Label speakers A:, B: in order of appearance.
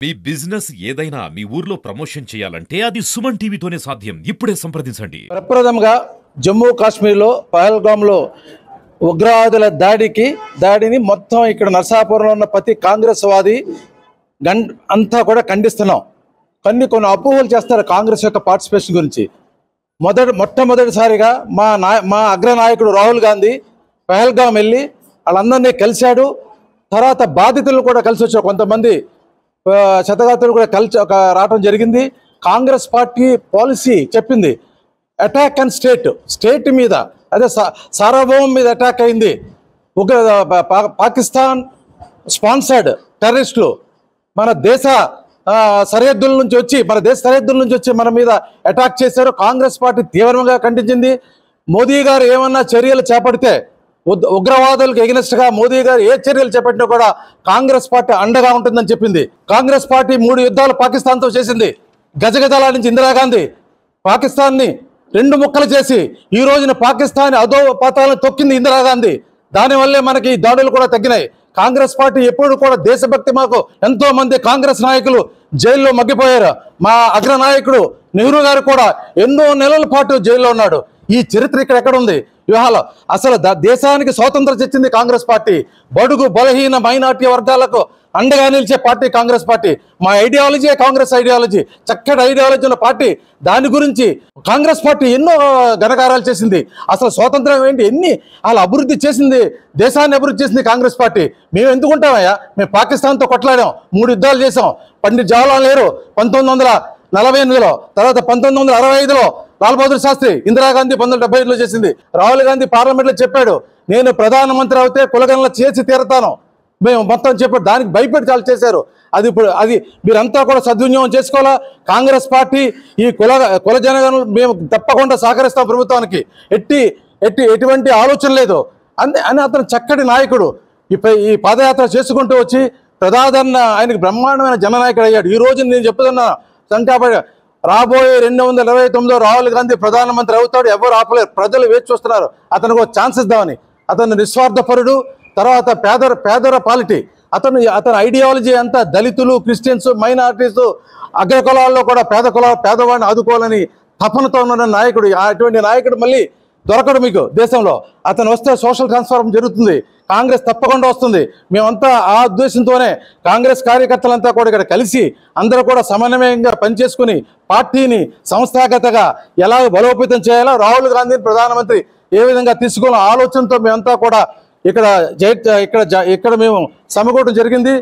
A: మీ business ఏదైనా మీ ఊర్లో promotion చేయాలంటే అది సుమన్ టీవీతోనే సాధ్యం. ఇప్పుడే సంప్రదించండి.
B: ప్రప్రథమంగా జమ్మూ కాశ్మీర్లో పహల్గామ్లో ఉగ్రవాదుల దాడిని మొత్తం ఇక్కడ నర్సాపురంలో ఉన్న ప్రతి కాంగ్రెస్ వాది అంతా కూడా ఖండిస్తున్నాం. కొన్ని అపోహలు చేస్తారు కాంగ్రెస్ యొక్క పార్టిసిపేషన్ గురించి. మొట్టమొదటిసారిగా మా అగ్రనాయకుడు రాహుల్ గాంధీ పహల్గామ్ వెళ్ళి వాళ్ళందరినీ కలిశాడు. తర్వాత బాధితులు కూడా కలిసి వచ్చారు, కొంతమంది శతగాతులు కూడా కలిసి రావడం జరిగింది. కాంగ్రెస్ పార్టీ పాలసీ చెప్పింది అటాక్ అండ్ స్టేట్ మీద, అదే సార్వభౌమం మీద అటాక్ అయింది. పాకిస్తాన్ స్పాన్సర్డ్ టెర్రరిస్టులు మన దేశ సరిహద్దుల నుంచి వచ్చి మన మీద అటాక్ చేశారు. కాంగ్రెస్ పార్టీ తీవ్రంగా ఖండించింది. మోదీ గారు ఏమన్నా చర్యలు చేపడితే, ఉగ్రవాదులకు ఎగనెస్ట్గా మోదీ గారు ఏ చర్యలు చేపట్టినా కూడా కాంగ్రెస్ పార్టీ అండగా ఉంటుందని చెప్పింది. కాంగ్రెస్ పార్టీ 3 యుద్ధాలు పాకిస్తాన్తో చేసింది. గజగజలాడించి ఇందిరాగాంధీ పాకిస్తాన్ని 2 ముక్కలు చేసి ఈ రోజున పాకిస్తాన్ అధోపాతాలను తొక్కింది ఇందిరాగాంధీ. దానివల్లే మనకి ఈ దాడులు కూడా తగ్గినాయి. కాంగ్రెస్ పార్టీ ఎప్పుడు కూడా దేశభక్తి, మాకు ఎంతో మంది కాంగ్రెస్ నాయకులు జైల్లో మగ్గిపోయారు. మా అగ్రనాయకుడు నెహ్రూ గారు కూడా ఎన్నో నెలల పాటు జైల్లో ఉన్నాడు. ఈ చరిత్ర ఎక్కడ ఉంది? ఇవాళ అసలు దేశానికి స్వాతంత్రం తెచ్చింది కాంగ్రెస్ పార్టీ. బడుగు బలహీన మైనార్టీ వర్గాలకు అండగా నిలిచే పార్టీ కాంగ్రెస్ పార్టీ. మా ఐడియాలజీ కాంగ్రెస్ ఐడియాలజీ, చక్కటి ఐడియాలజీ ఉన్న పార్టీ. దాని గురించి కాంగ్రెస్ పార్టీ ఎన్నో ఘనకారాలు చేసింది. అసలు స్వాతంత్రం ఏంటి, ఎన్ని వాళ్ళ అభివృద్ధి చేసింది, దేశాన్ని అభివృద్ధి చేసింది కాంగ్రెస్ పార్టీ. మేము ఎందుకుంటామయ్యా? మేము పాకిస్తాన్తో కొట్లాడాం, 3 యుద్ధాలు చేసాం. పండిట్ జవహర్లాల్ నెహ్రూ 1948లో, తర్వాత 1965లో లాల్ బహదూర్ శాస్త్రి, ఇందిరాగాంధీ 1975లో చేసింది. రాహుల్ గాంధీ పార్లమెంట్లో చెప్పాడు, నేను ప్రధానమంత్రి అవుతే కులగణన చేసి తీరతాను. మేము మొత్తం చెప్పాడు, దానికి భయపెట్టి చాలా చేశారు. అది మీరంతా కూడా సద్వినియోగం చేసుకోవాలా. కాంగ్రెస్ పార్టీ ఈ కుల జనగణనలు మేము తప్పకుండా సహకరిస్తాం ప్రభుత్వానికి. ఎటువంటి ఆలోచన లేదు అని అతను చక్కటి నాయకుడు. ఈ పాదయాత్ర చేసుకుంటూ వచ్చి ప్రధాన ఆయనకు బ్రహ్మాండమైన జననాయకుడు అయ్యాడు. ఈ రోజు నేను చెప్తున్నా, సంఖ్యాపడి రాబోయే 2029లో రాహుల్ గాంధీ ప్రధానమంత్రి అవుతాడు. ఎవరు ఆపలేరు, ప్రజలు వేచి చూస్తున్నారు. అతనికి ఒక ఛాన్స్ ఇద్దామని. అతను నిస్వార్థపరుడు. తర్వాత పేదర పాలిటీ. అతని ఐడియాలజీ అంతా దళితులు, క్రిస్టియన్స్, మైనారిటీస్, అగ్రకులాల్లో కూడా పేదవాడిని ఆదుకోవాలని తపనతో ఉన్న నాయకుడు. అటువంటి నాయకుడు మళ్ళీ దొరకడు మీకు దేశంలో. అతను వస్తే సోషల్ ట్రాన్స్ఫార్మ్ జరుగుతుంది. కాంగ్రెస్ తప్పకుండా వస్తుంది. మేమంతా ఆ ఉద్దేశంతోనే కాంగ్రెస్ కార్యకర్తలంతా కూడా ఇక్కడ కలిసి అందరూ కూడా సమన్వయంగా పనిచేసుకుని పార్టీని సంస్థాగతగా ఎలా బలోపేతం చేయాలో, రాహుల్ గాంధీని ప్రధానమంత్రి ఏ విధంగా తీసుకోవాలో ఆలోచనతో మేమంతా కూడా ఇక్కడ మేము సమకూడటం జరిగింది.